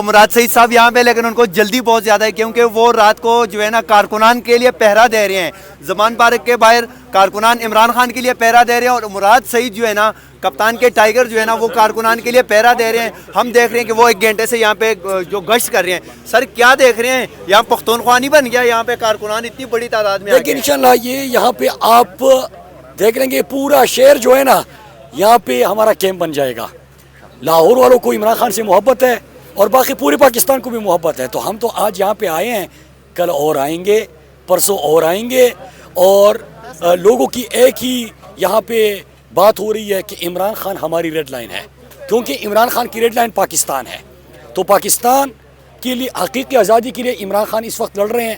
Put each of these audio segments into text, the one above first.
مراد سعید صاحب یہاں پہ، لیکن ان کو جلدی بہت زیادہ ہے کیونکہ وہ رات کو جو ہے نا کارکنان کے لیے پہرا دے رہے ہیں. زمان پارک کے باہر کارکنان عمران خان کے لیے پہرا دے رہے ہیں اور مراد سعید جو ہے نا کپتان کے ٹائیگر جو ہے نا وہ کارکنان کے لیے پہرا دے رہے ہیں. ہم دیکھ رہے ہیں کہ وہ 1 گھنٹے سے یہاں پہ جو گشت کر رہے ہیں. سر کیا دیکھ رہے ہیں یہاں پختونخوا نہیں بن گیا یہاں پہ کارکنان اتنی بڑی تعداد میں؟ لیکن انشاءاللہ یہ یہاں پہ آپ دیکھ لیں گے پورا شہر جو ہے نا یہاں پہ ہمارا کیمپ بن جائے گا. لاہور والوں کو عمران خان سے محبت ہے اور باقی پورے پاکستان کو بھی محبت ہے. تو ہم تو آج یہاں پہ آئے ہیں, کل اور آئیں گے, پرسوں اور آئیں گے. اور لوگوں کی ایک ہی یہاں پہ بات ہو رہی ہے کہ عمران خان ہماری ریڈ لائن ہے, کیونکہ عمران خان کی ریڈ لائن پاکستان ہے. تو پاکستان کے لیے حقیقی آزادی کے لیے عمران خان اس وقت لڑ رہے ہیں,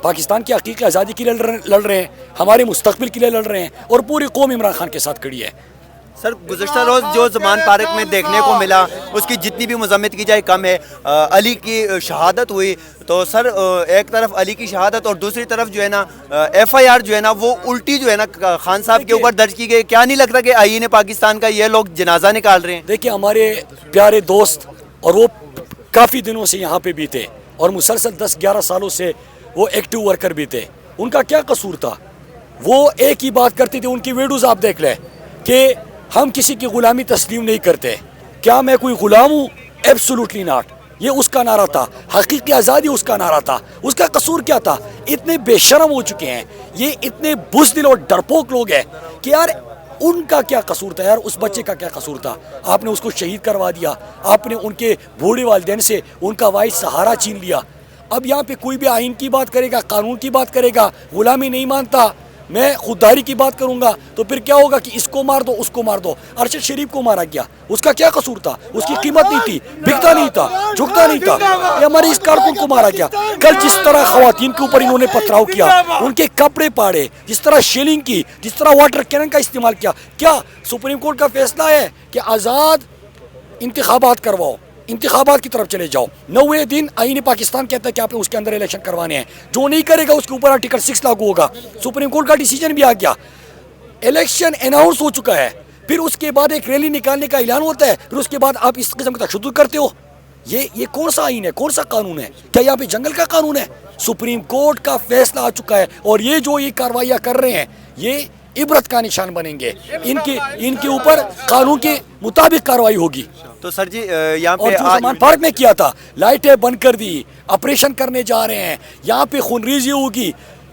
پاکستان کی حقیقی آزادی کے لیے لڑ رہے ہیں, ہمارے مستقبل کے لیے لڑ رہے ہیں اور پوری قوم عمران خان کے ساتھ کھڑی ہے. سر گزشتہ روز جو زمان پارک میں دیکھنے کو ملا اس کی جتنی بھی مذمت کی جائے کم ہے. علی کی شہادت ہوئی تو سر ایک طرف علی کی شہادت اور دوسری طرف جو ہے نا FIR جو ہے نا وہ الٹی جو ہے نا خان صاحب کے اوپر درج کی گئی. کیا نہیں لگتا کہ آئین پاکستان کا یہ لوگ جنازہ نکال رہے ہیں؟ دیکھیں ہمارے پیارے دوست اور وہ کافی دنوں سے یہاں پہ بھی تھے اور مسلسل 10-11 سالوں سے وہ ایکٹیو ورکر بھی تھے. ان کا کیا قصور تھا؟ وہ ایک ہی بات کرتے تھے, ان کی ویڈیوز آپ دیکھ لیں کہ ہم کسی کی غلامی تسلیم نہیں کرتے. کیا میں کوئی غلام ہوں؟ Absolutely not. یہ اس کا نعرہ تھا, حقیقی آزادی اس کا نعرہ تھا. اس کا قصور کیا تھا؟ اتنے بے شرم ہو چکے ہیں, یہ اتنے بزدل اور ڈرپوک لوگ ہیں کہ یار ان کا کیا قصور تھا, یار اس بچے کا کیا قصور تھا؟ آپ نے اس کو شہید کروا دیا, آپ نے ان کے بوڑھے والدین سے ان کا واحد سہارا چھین لیا. اب یہاں پہ کوئی بھی آئین کی بات کرے گا, قانون کی بات کرے گا, غلامی نہیں مانتا, میں خودداری کی بات کروں گا تو پھر کیا ہوگا کہ اس کو مار دو, اس کو مار دو. ارشد شریف کو مارا گیا, اس کا کیا قصور تھا؟ اس کی قیمت نہیں تھی, بکتا نہیں تھا, جھکتا نہیں تھا. یہ ہمارے اس کارکن کو مارا گیا. کل جس طرح خواتین کے اوپر انہوں نے پتھراؤ کیا, ان کے کپڑے پاڑے, جس طرح شیلنگ کی, جس طرح واٹر کینن کا استعمال کیا, کیا سپریم کورٹ کا فیصلہ ہے کہ آزاد انتخابات کرواؤ, انتخابات کی طرف چلے جاؤ. 90 دن آئین پاکستان کہتا ہے کہ آپ نے اس کے اندر الیکشن کروانے ہیں. جو نہیں کرے گا اس کے اوپر آرٹیکل 6 لاگو ہوگا. سپریم کورٹ کا ڈیسیجن بھی آ گیا, الیکشن اناؤنس ہو چکا ہے. پھر اس کے بعد ایک ریلی نکالنے کا اعلان ہوتا ہے, پھر اس کے بعد آپ اس قسم کا تشدد کرتے ہو. یہ کون سا آئین ہے, کون سا قانون ہے؟ کیا یہاں پہ جنگل کا قانون ہے؟ سپریم کورٹ کا فیصلہ آ چکا ہے اور یہ جو یہ کاروائیاں کر رہے ہیں یہ عبرت کا نشان بنیں گے. ان کے اوپر قانون کے مطابق کارروائی ہوگی. تو سر جی یہاں اور پہ جو زمان پارک میں کیا تھا, لائٹیں بند کر دی, آپریشن کرنے جا رہے ہیں, یہاں پہ خونریزی ہوگی.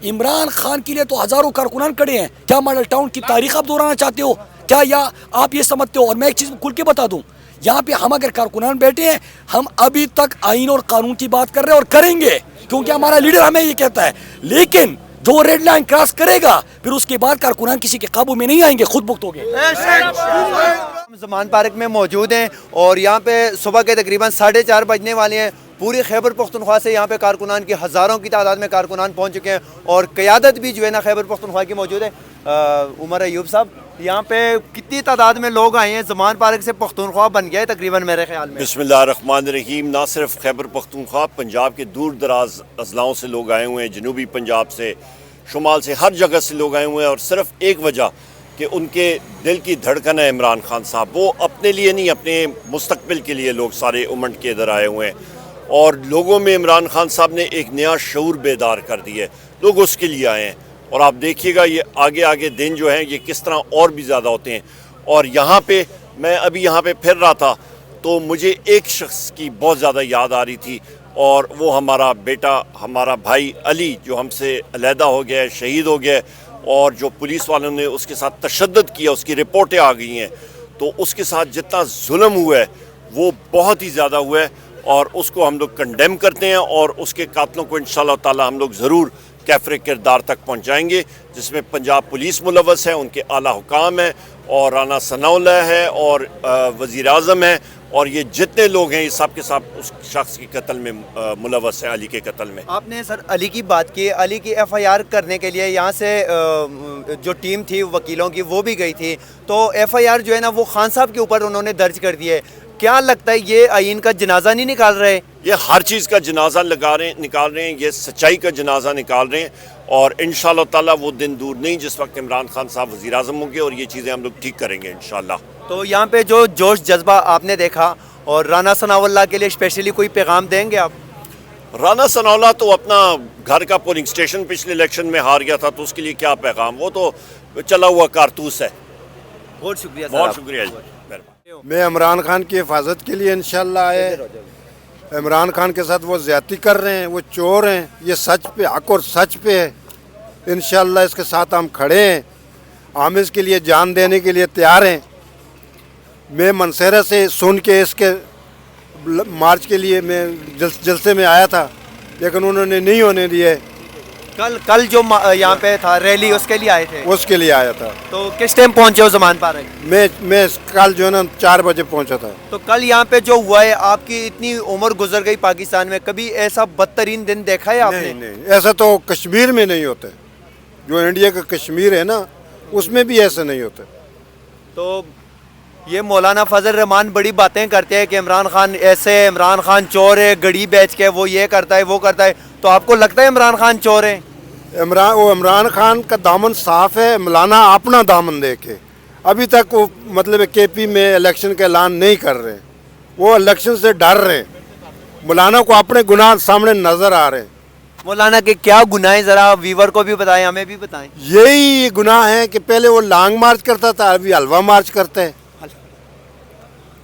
عمران خان کے لیے تو ہزاروں کارکنان کھڑے ہیں. کیا ماڈل ٹاؤن کی تاریخ آپ دہرانا چاہتے ہو کیا, یا آپ یہ سمجھتے ہو؟ اور میں ایک چیز کھل کے بتا دوں, یہاں پہ ہم اگر کارکنان بیٹھے ہیں, ہم ابھی تک آئین اور قانون کی بات کر رہے ہیں اور کریں گے, کیونکہ ہمارا لیڈر ہمیں یہ کہتا ہے. لیکن جو ریڈ لائن کراس کرے گا پھر اس کے بعد کارکنان کسی کے قابو میں نہیں آئیں گے, خود بخت ہو گے. زمان پارک میں موجود ہیں اور یہاں پہ صبح کے تقریباً 4:30 بجنے والے ہیں. پوری خیبر پختونخوا سے یہاں پہ کارکنان کی ہزاروں کی تعداد میں کارکنان پہنچ چکے ہیں اور قیادت بھی جو ہے نا خیبر پختونخوا کی موجود ہے. عمر ایوب صاحب, یہاں پہ کتنی تعداد میں لوگ آئے ہیں؟ زمان پارک سے پختونخوا بن گیا ہے تقریباً میرے خیال میں. بسم اللہ الرحمن الرحیم. نہ صرف خیبر پختونخوا, پنجاب کے دور دراز اضلاعوں سے لوگ آئے ہوئے ہیں, جنوبی پنجاب سے, شمال سے, ہر جگہ سے لوگ آئے ہوئے ہیں. اور صرف ایک وجہ کہ ان کے دل کی دھڑکن ہے عمران خان صاحب. وہ اپنے لیے نہیں, اپنے مستقبل کے لیے لوگ سارے امنڈ کے ادھر آئے ہوئے ہیں اور لوگوں میں عمران خان صاحب نے ایک نیا شعور بیدار کر دی ہے. لوگ اس کے لیے آئے ہیں اور آپ دیکھیے گا یہ آگے دن جو ہیں یہ کس طرح اور بھی زیادہ ہوتے ہیں. اور یہاں پہ میں ابھی یہاں پہ پھر رہا تھا تو مجھے ایک شخص کی بہت زیادہ یاد آ رہی تھی اور وہ ہمارا بیٹا, ہمارا بھائی علی, جو ہم سے علیحدہ ہو گیا ہے, شہید ہو گیا ہے. اور جو پولیس والوں نے اس کے ساتھ تشدد کیا, اس کی رپورٹیں آ گئی ہیں, تو اس کے ساتھ جتنا ظلم ہوا ہے وہ بہت ہی زیادہ ہوا ہے اور اس کو ہم لوگ کنڈیم کرتے ہیں اور اس کے قاتلوں کو انشاءاللہ تعالی ہم لوگ ضرور کیفر کردار تک پہنچائیں گے, جس میں پنجاب پولیس ملوث ہے, ان کے اعلیٰ حکام ہیں, اور رانا ثناء اللہ ہے, اور وزیر اعظم ہے, اور یہ جتنے لوگ ہیں یہ سب کے سب اس شخص کے قتل میں ملوث ہیں, علی کے قتل میں. آپ نے سر علی کی بات کی, علی کی FIR کرنے کے لیے یہاں سے جو ٹیم تھی وکیلوں کی وہ بھی گئی تھی, تو FIR جو ہے نا وہ خان صاحب کے اوپر انہوں نے درج کر دی ہے. کیا لگتا ہے یہ آئین کا جنازہ نہیں نکال رہے؟ یہ ہر چیز کا جنازہ نکال رہے ہیں, یہ سچائی کا جنازہ نکال رہے ہیں اور انشاءاللہ تعالی وہ دن دور نہیں جس وقت عمران خان صاحب وزیر اعظم ہوں گے اور یہ چیزیں ہم لوگ ٹھیک کریں گے انشاءاللہ. تو یہاں پہ جو جوش جذبہ آپ نے دیکھا اور رانا ثناء اللہ کے لیے اسپیشلی کوئی پیغام دیں گے آپ؟ رانا ثناء اللہ تو اپنا گھر کا پولنگ اسٹیشن پچھلے الیکشن میں ہار گیا تھا، تو اس کے لیے کیا پیغام، وہ تو چلا ہوا کارتوس ہے. بہت شکریہ سر. بہت شکریہ جی. میں عمران خان کی حفاظت کے لیے انشاءاللہ آئے. عمران خان کے ساتھ وہ زیادتی کر رہے ہیں، وہ چور ہیں، یہ سچ پہ حق اور سچ پہ ہے. انشاءاللہ اس کے ساتھ ہم کھڑے ہیں، ہم اس کے لیے جان دینے کے لیے تیار ہیں. میں منصیرہ سے سن کے اس کے مارچ کے لیے میں جلسے میں آیا تھا، لیکن انہوں نے نہیں ہونے دیے. کل جو یہاں پہ تھا ریلی، اس کے لیے آئے تھے؟ اس کے لیے آیا تھا. تو کس ٹائم پہنچے ہو زمان پارک؟ میں کل جو ہے نا 4 بجے پہنچا تھا. تو کل یہاں پہ جو ہوا ہے، آپ کی اتنی عمر گزر گئی پاکستان میں، کبھی ایسا بدترین دن دیکھا ہے آپ نے؟ نہیں، ایسا تو کشمیر میں نہیں ہوتا. جو انڈیا کا کشمیر ہے نا، اس میں بھی ایسا نہیں ہوتا. تو یہ مولانا فضل الرحمان بڑی باتیں کرتے ہیں کہ عمران خان ایسے، عمران خان چور ہے، گڑی بیچ کے وہ یہ کرتا ہے وہ کرتا ہے. تو آپ کو لگتا ہے عمران خان چور ہے؟ عمران خان کا دامن صاف ہے. مولانا اپنا دامن دیکھے. ابھی تک وہ مطلب کے پی میں الیکشن کا اعلان نہیں کر رہے، وہ الیکشن سے ڈر رہے. مولانا کو اپنے گناہ سامنے نظر آ رہے ہیں. مولانا کے کیا گناہ ہیں، ذرا ویور کو بھی بتائیں، ہمیں بھی بتائیں. یہی گناہ ہے کہ پہلے وہ لانگ مارچ کرتا تھا، ابھی حلوہ مارچ کرتا ہے.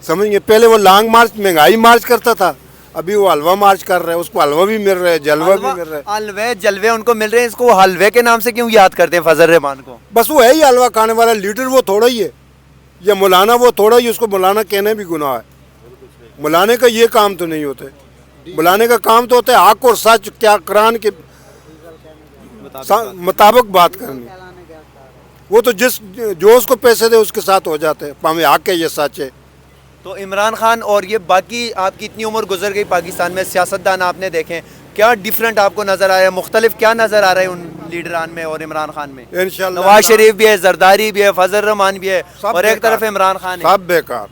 سمجھ گئے؟ پہلے وہ لانگ مارچ مہنگائی مارچ کرتا تھا، ابھی وہ حلوہ مارچ کر رہے ہیں. اس کو حلوہ بھی مل رہا ہے، جلوہ بھی مل رہا ہے. حلوے جلوے ان کو مل رہے ہیں، اس کو حلوے کے نام سے کیوں یاد کرتے ہیں فضل الرحمان کو؟ بس وہ ہے ہی حلوہ کھانے والا. لیڈر وہ تھوڑا ہی ہے، یہ مولانا وہ تھوڑا ہی. اس کو مولانا کہنے بھی گناہ ہے. مولانے کا یہ کام تو نہیں ہوتا. مولانے کا کام تو ہوتا ہے حق اور سچ کیا قرآن کے مطابق بات کرنی. وہ تو جو اس کو پیسے دے اس کے ساتھ ہو جاتے ہیں. ہمیں حق ہے، یہ سچ ہے. تو عمران خان اور یہ باقی آپ کی اتنی عمر گزر گئی پاکستان میں، سیاستدان آپ نے دیکھیں، کیا ڈیفرنٹ آپ کو نظر آ رہا ہے، مختلف کیا نظر آ رہا ہے ان لیڈران میں اور عمران خان میں؟ انشاءاللہ نواز شریف بھی ہے، زرداری بھی ہے، فضل الرحمان بھی ہے، اور ایک طرف عمران خان ہے. سب بیکار،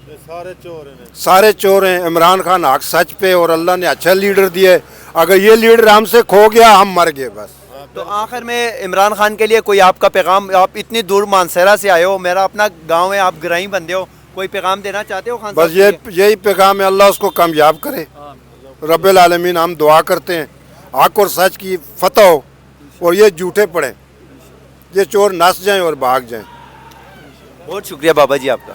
سارے چور ہیں. عمران خان حق سچ پہ، اور اللہ نے اچھا لیڈر دیا ہے. اگر یہ لیڈر ہم سے کھو گیا، ہم مر گئے بس. تو آخر میں عمران خان کے لیے کوئی آپ کا پیغام، آپ اتنی دور مانسیرہ سے آئے ہو، میرا اپنا گاؤں ہے، آپ گرائی بندے ہو، کوئی پیغام دینا چاہتے ہو خان صاحب؟ بس یہی پیغام ہے، اللہ اس کو کامیاب کرے رب العالمین. ہم دعا کرتے ہیں حق اور سچ کی فتح ہو، اور یہ جھوٹے پڑیں، یہ چور نس جائیں اور بھاگ جائیں. بہت شکریہ بابا جی آپ کا.